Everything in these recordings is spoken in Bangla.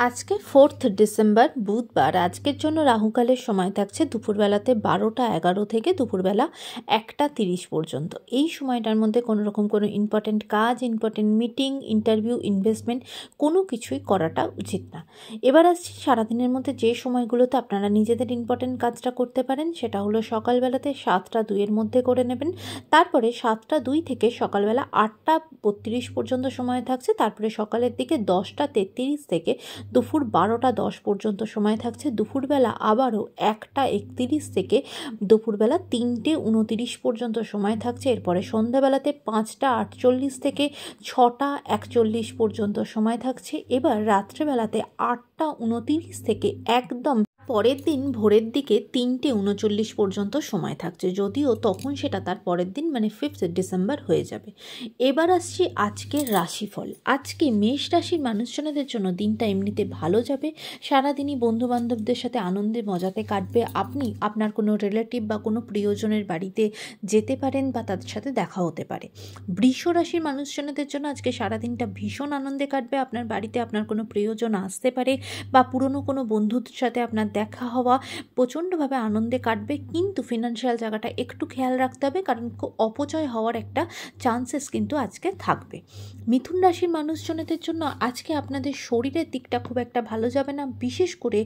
আজকে 4th ডিসেম্বর বুধবার। আজকের জন্য রাহুকালের সময় থাকছে দুপুরবেলাতে 12টা 11 থেকে দুপুরবেলা 1টা 30 পর্যন্ত। এই সময়টার মধ্যে কোনো রকম কোনো ইম্পর্টেন্ট কাজ, ইম্পর্টেন্ট মিটিং, ইন্টারভিউ, ইনভেস্টমেন্ট কোনো কিছুই করাটা উচিত না। এবার আসছি সারাদিনের মধ্যে যে সময়গুলোতে আপনারা নিজেদের ইম্পর্টেন্ট কাজটা করতে পারেন, সেটা হলো সকালবেলাতে 7টা 2 মধ্যে করে নেবেন। তারপরে 7টা 2 থেকে সকালবেলা 8টা 32 পর্যন্ত সময় থাকছে। তারপরে সকালের দিকে 10টা 33 থেকে দুপুর 12টা 10 পর্যন্ত সময় থাকছে। দুপুরবেলা আবারও 1টা 31 থেকে দুপুরবেলা 3টে 29 পর্যন্ত সময় থাকছে। এরপরে সন্ধ্যাবেলাতে 5টা 48 থেকে 6টা 41 পর্যন্ত সময় থাকছে। এবার রাত্রেবেলাতে 8টা 29 থেকে একদম পরের দিন ভোরের দিকে 3টে 39 পর্যন্ত সময় থাকছে, যদিও তখন সেটা তার পরের দিন মানে 5th ডিসেম্বর হয়ে যাবে। এবার আসছি আজকের রাশিফল। আজকে মেষ রাশির মানুষজনদের জন্য দিনটা এমনিতে ভালো যাবে। সারাদিনই বন্ধুবান্ধবদের সাথে আনন্দে মজাতে কাটবে। আপনি আপনার কোনো রিলেটিভ বা কোনো প্রিয়জনের বাড়িতে যেতে পারেন বা তাদের সাথে দেখা হতে পারে। বৃষ রাশির মানুষজনদের জন্য আজকে সারাদিনটা ভীষণ আনন্দে কাটবে। আপনার বাড়িতে আপনার কোনো প্রিয়জন আসতে পারে বা পুরনো কোনো বন্ধুর সাথে আপনার দেখা হওয়া প্রচণ্ডভাবে আনন্দে কাটবে। কিন্তু ফিনান্সিয়াল জায়গাটা একটু খেয়াল রাখতে হবে, কারণ অপচয় হওয়ার একটা চান্সেস কিন্তু আজকে থাকবে। মিথুন রাশির মানুষজনদের জন্য আজকে আপনাদের শরীরের দিকটা খুব একটা ভালো যাবে না। বিশেষ করে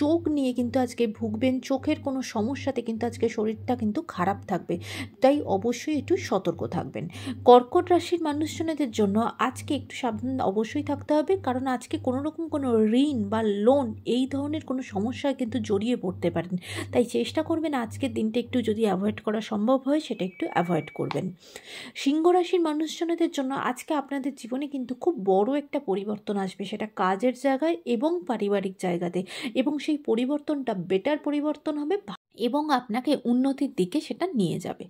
চোখ নিয়ে কিন্তু আজকে ভুগবেন। চোখের কোনো সমস্যাতে কিন্তু আজকে শরীরটা কিন্তু খারাপ থাকবে, তাই অবশ্যই একটু সতর্ক থাকবেন। কর্কট রাশির মানুষজনদের জন্য আজকে একটু সাবধান অবশ্যই থাকতে হবে, কারণ আজকে কোনো রকম কোনো ঋণ বা লোন এই ধরনের কোনো সমস্যায় কিন্তু জড়িয়ে পড়তে পারেন। তাই চেষ্টা করবেন আজকের দিনটা একটু যদি অ্যাভয়েড করা সম্ভব হয় সেটা একটু অ্যাভয়েড করবেন। সিংহ রাশির মানুষজনদের জন্য আজকে আপনাদের জীবনে কিন্তু খুব বড় একটা পরিবর্তন আসবে, সেটা কাজের জায়গায় এবং পারিবারিক জায়গাতে, এবং সেই পরিবর্তনটা বেটার পরিবর্তন হবে এবং আপনাকে উন্নতির দিকে সেটা নিয়ে যাবে।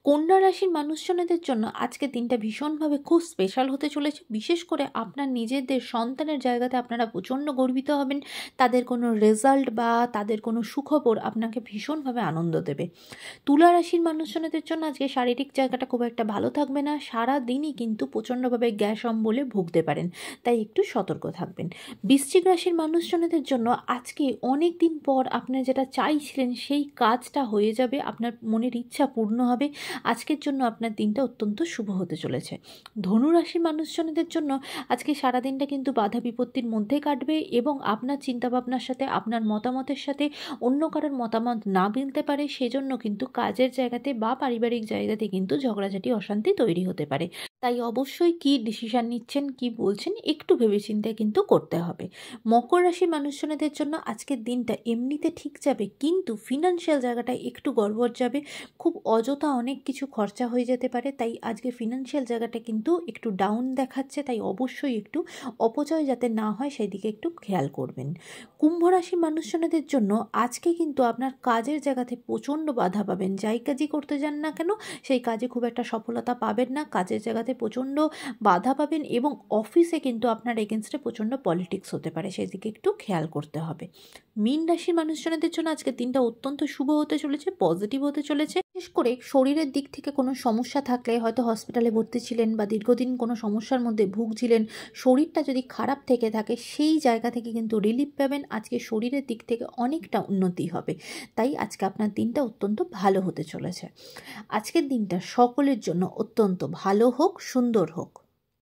কন্যা রাশির মানুষজনদের জন্য আজকে দিনটা ভীষণভাবে খুব স্পেশাল হতে চলেছে। বিশেষ করে আপনার নিজেদের সন্তানের জায়গাতে আপনারা প্রচণ্ড গর্বিত হবেন। তাদের কোনো রেজাল্ট বা তাদের কোনো সুখবর আপনাকে ভীষণভাবে আনন্দ দেবে। তুলা রাশির মানুষজনদের জন্য আজকে শারীরিক জায়গাটা খুব একটা ভালো থাকবে না। সারা দিনই কিন্তু প্রচণ্ডভাবে গ্যাস অম্বলে ভুগতে পারেন, তাই একটু সতর্ক থাকবেন। বৃশ্চিক রাশির মানুষজনদের জন্য আজকে অনেক দিন পর আপনারা যেটা চাইছিলেন সেই কাজটা হয়ে যাবে, আপনার মনের ইচ্ছা পূর্ণ হবে। আজকের জন্য আপনার দিনটা অত্যন্ত শুভ হতে চলেছে। ধনু রাশির মানুষজনদের জন্য আজকে সারাদিনটা কিন্তু বাধা বিপত্তির মধ্যে কাটবে এবং আপনার চিন্তাভাবনার সাথে আপনার মতামতের সাথে অন্য কারোর মতামত না মিলতে পারে, সেজন্য কিন্তু কাজের জায়গাতে বা পারিবারিক জায়গাতে কিন্তু ঝগড়াঝাটি অশান্তি তৈরি হতে পারে। তাই অবশ্যই কী ডিসিশান নিচ্ছেন, কি বলছেন একটু ভেবেচিন্তে কিন্তু করতে হবে। মকর রাশির মানুষজনদের জন্য আজকের দিনটা এমনিতে ঠিক যাবে, কিন্তু ফিনান্সিয়াল জায়গাটা একটু গড়বড় যাবে। খুব অযথা অনেক কিছু খরচা হয়ে যেতে পারে, তাই আজকে ফিনান্সিয়াল জায়গাটা কিন্তু একটু ডাউন দেখাচ্ছে। তাই অবশ্যই একটু অপচয় যাতে না হয় সেই দিকে একটু খেয়াল করবেন। কুম্ভ রাশির মানুষজনদের জন্য আজকে কিন্তু আপনার কাজের জায়গাতে প্রচণ্ড বাধা পাবেন। যাই কাজই করতে যান না কেন সেই কাজে খুব একটা সফলতা পাবেন না। কাজের জায়গাতে প্রচণ্ড বাধা পাবেন এবং অফিসে কিন্তু আপনার এগেনস্টে প্রচণ্ড পলিটিক্স হতে পারে, সেদিকে একটু খেয়াল করতে হবে। মীন রাশির মানুষজনদের জন্য আজকের দিনটা অত্যন্ত শুভ হতে চলেছে, পজিটিভ হতে চলেছে। বিশেষ করে শরীরের দিক থেকে কোনো সমস্যা থাকলে, হয়তো হসপিটালে ভর্তি ছিলেন বা দীর্ঘদিন কোনো সমস্যার মধ্যে ভুগছিলেন, শরীরটা যদি খারাপ থেকে থাকে সেই জায়গা থেকে কিন্তু রিলিফ পাবেন। আজকে শরীরের দিক থেকে অনেকটা উন্নতি হবে, তাই আজকে আপনার দিনটা অত্যন্ত ভালো হতে চলেছে। আজকের দিনটা সকলের জন্য অত্যন্ত ভালো হোক, সুন্দর হোক।